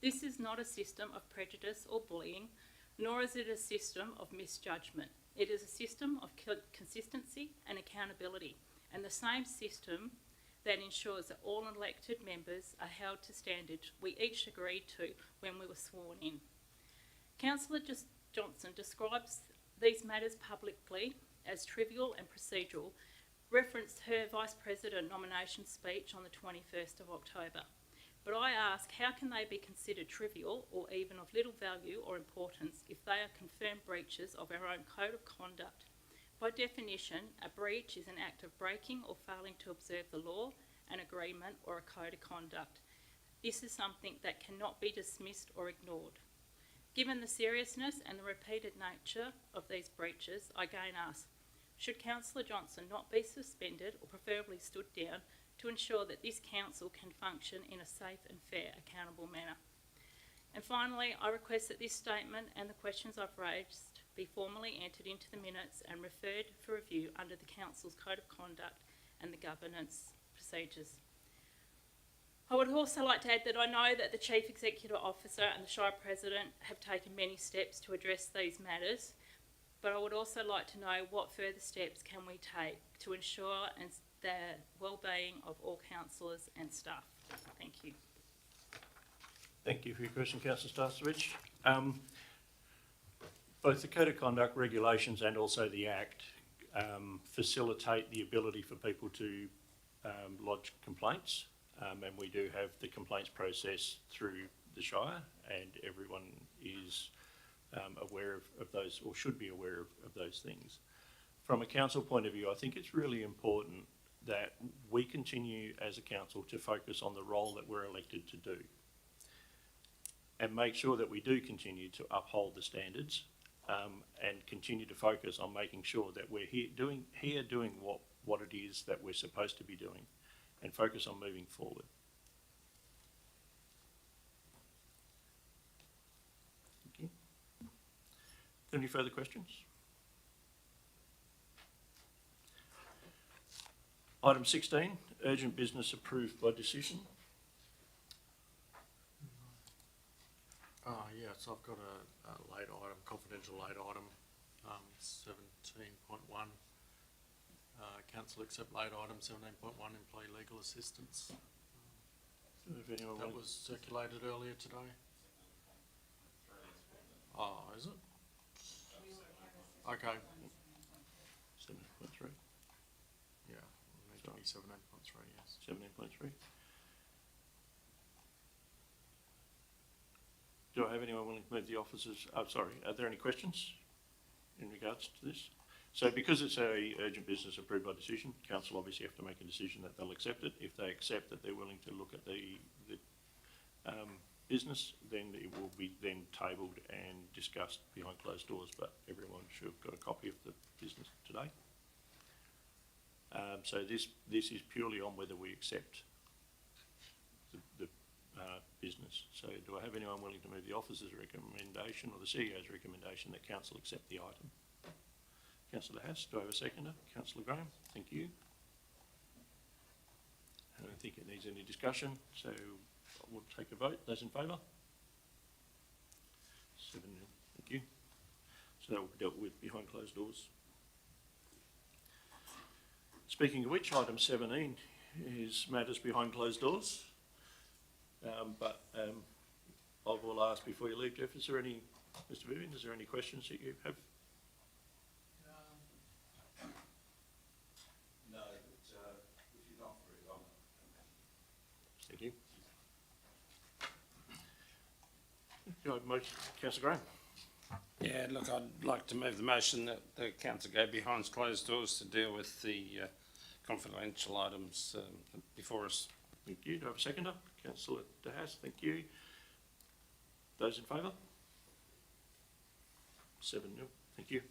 This is not a system of prejudice or bullying, nor is it a system of misjudgment. It is a system of consistency and accountability, and the same system that ensures that all elected members are held to standards we each agreed to when we were sworn in. Councillor Johnson describes these matters publicly as trivial and procedural, referenced her Vice President nomination speech on the 21st of October. But I ask, how can they be considered trivial or even of little value or importance if they are confirmed breaches of our own Code of Conduct? By definition, a breach is an act of breaking or failing to observe the law, an agreement or a Code of Conduct. This is something that cannot be dismissed or ignored. Given the seriousness and the repeated nature of these breaches, I again ask, should Councillor Johnson not be suspended or preferably stood down to ensure that this council can function in a safe and fair, accountable manner? And finally, I request that this statement and the questions I've raised be formally entered into the minutes and referred for review under the Council's Code of Conduct and the governance procedures. I would also like to add that I know that the Chief Executive Officer and the Shire President have taken many steps to address these matters, but I would also like to know what further steps can we take to ensure the well-being of all councillors and staff. Thank you. Thank you for your question, Councillor Starcevich. Both the Code of Conduct regulations and also the Act facilitate the ability for people to lodge complaints, and we do have the complaints process through the Shire, and everyone is aware of those, or should be aware of those things. From a council point of view, I think it's really important that we continue as a council to focus on the role that we're elected to do, and make sure that we do continue to uphold the standards and continue to focus on making sure that we're here doing what it is that we're supposed to be doing, and focus on moving forward. Thank you. Any further questions? Item 16, urgent business approved by decision. Yeah, so I've got a late item, confidential late item, 17.1. Council accept late item 17.1, employee legal assistance. That was circulated earlier today. Oh, is it? Okay. 17.3. Yeah, it needs to be 17.3, yes. 17.3. Do I have anyone willing to move the officers? Sorry, are there any questions in regards to this? So because it's a urgent business approved by decision, council obviously have to make a decision that they'll accept it. If they accept that they're willing to look at the business, then it will be then tabled and discussed behind closed doors, but everyone should have got a copy of the business today. So this is purely on whether we accept the business. So do I have anyone willing to move the officer's recommendation or the CEO's recommendation that council accept the item? Councillor Haas, do I have a seconder? Councillor Graham, thank you. I don't think it needs any discussion, so we'll take a vote. Those in favour? 7-0, thank you. So that will be dealt with behind closed doors. Speaking of which, item 17 is matters behind closed doors. I will ask before you leave, Jeff, is there any, Mr. Vivian, is there any questions that you have? No, but if you're not very long. Thank you. Councillor Graham. Yeah, look, I'd like to move the motion that the council go behind closed doors to deal with the confidential items before us. Thank you. Do I have a seconder? Councillor De Haas, thank you. Those in favour? 7-0, thank you.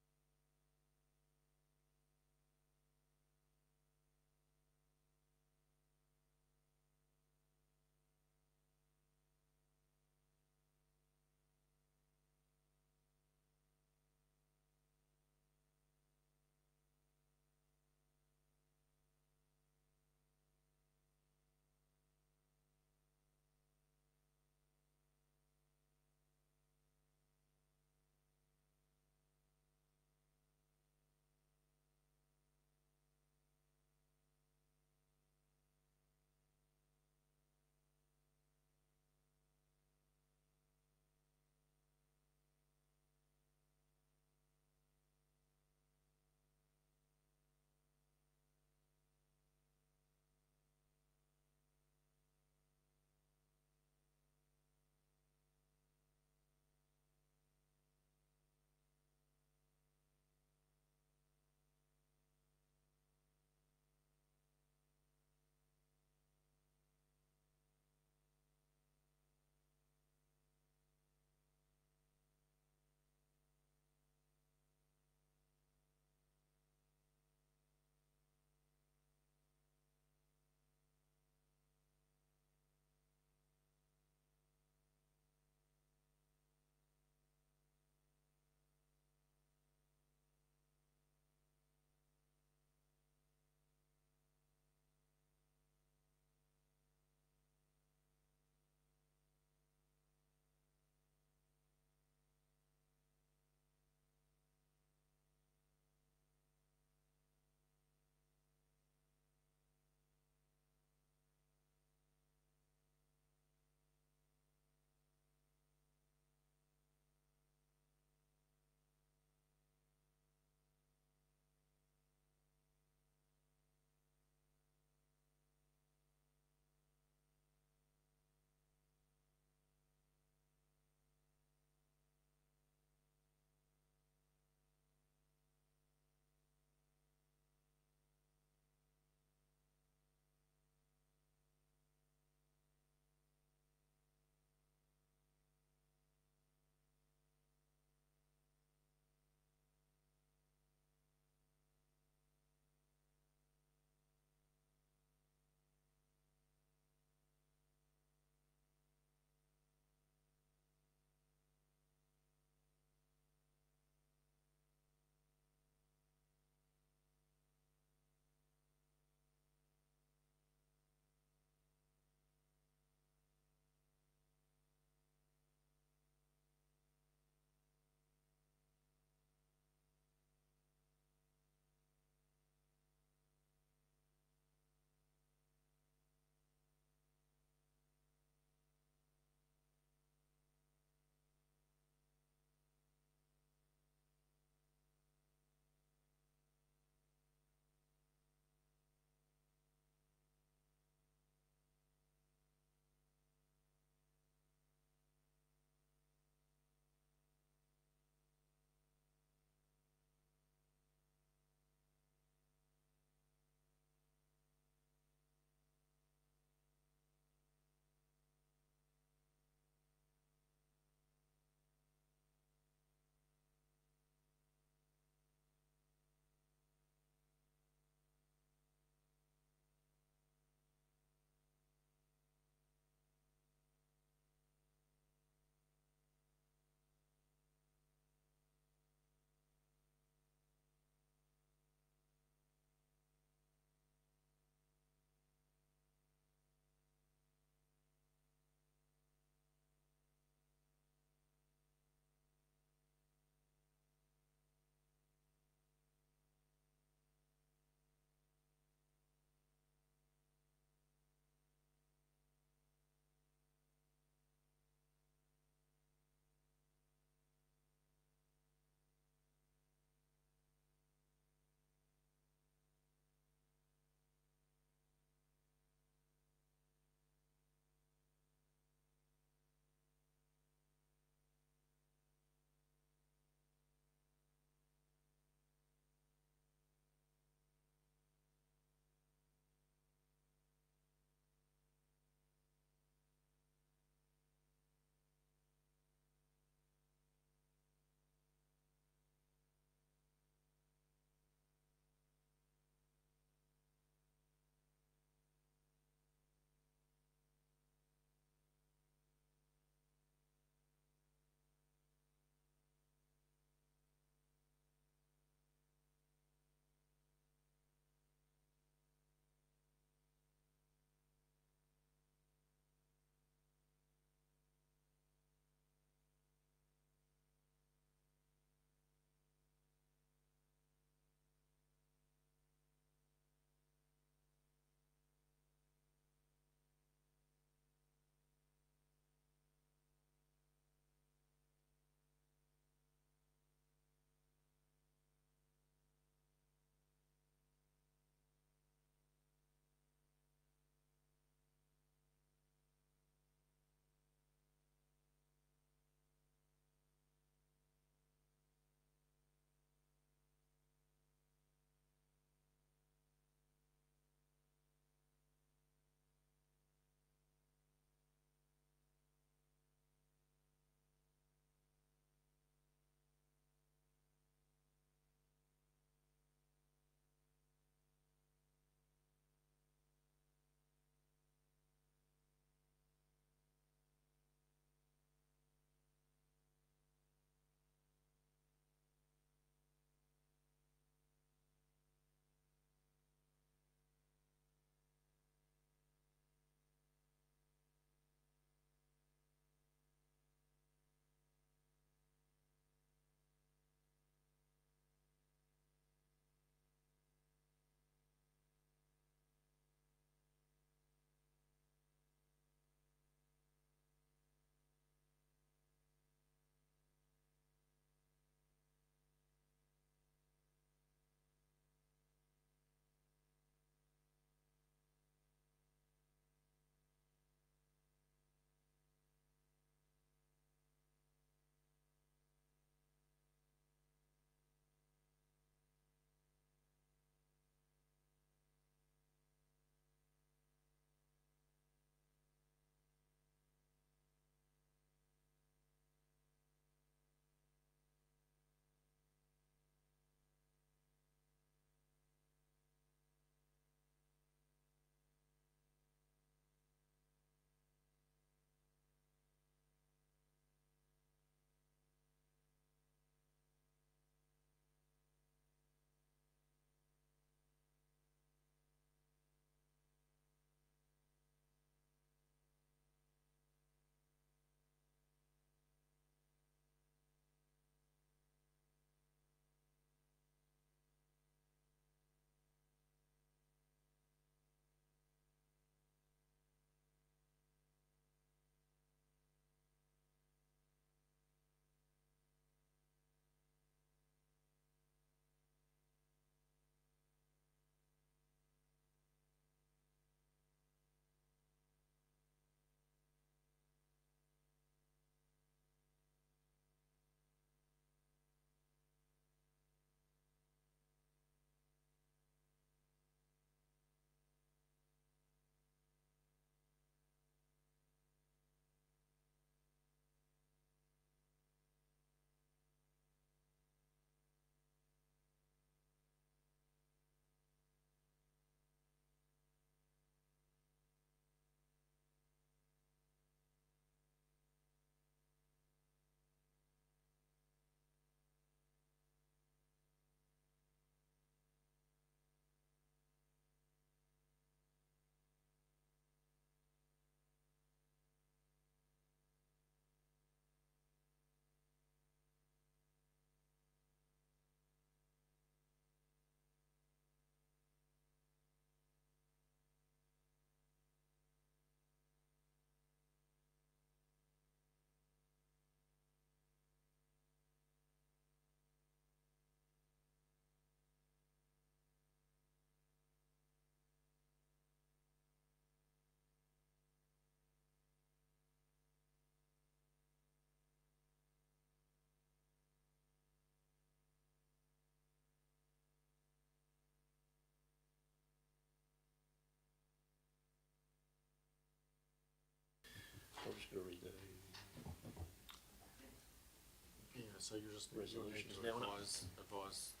so you just need Resolutions to now, innit? advise.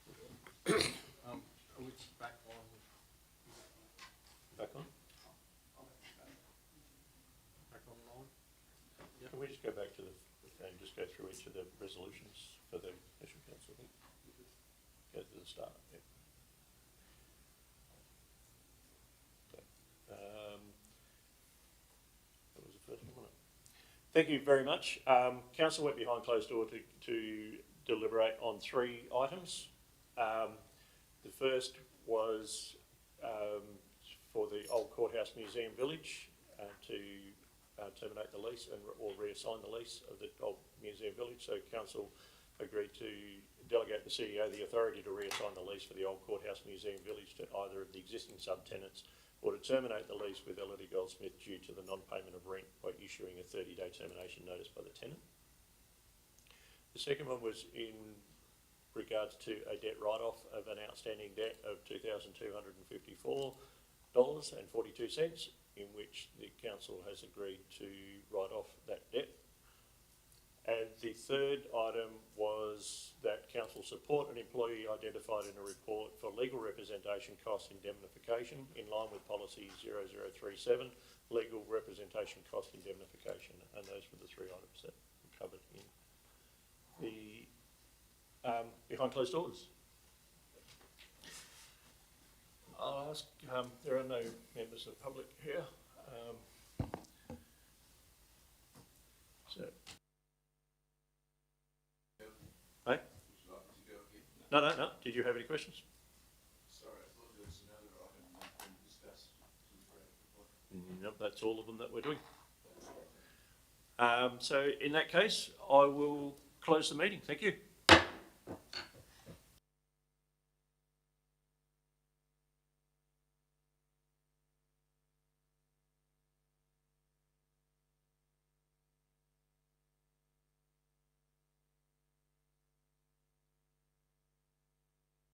Are we back on? Back on? Back online? Can we just go back to and just go through each of the resolutions for the special council? Go to the start, yeah. That was the first one, wasn't it? Thank you very much. Council went behind closed door to deliberate on 3 items. The first was for the old courthouse museum village to terminate the lease or reassign the lease of the old museum village. So council agreed to delegate the CEO the authority to reassign the lease for the old courthouse museum village to either of the existing subtenants or to terminate the lease with Elodie Goldsmith due to the non-payment of rent by issuing a 30-day termination notice by the tenant. The second one was in regards to a debt write-off of an outstanding debt of $2,254.42, in which the council has agreed to write off that debt. And the third item was that council support an employee identified in a report for legal representation cost indemnification in line with policy 0037, legal representation cost indemnification. And those were the 3 items that were covered in the behind closed doors. I'll ask, there are no members of the public here. So. Hey? No. Did you have any questions? Sorry, I thought there was another item that been discussed. No, that's all of them that we're doing. So in that case, I will close the meeting. Thank you.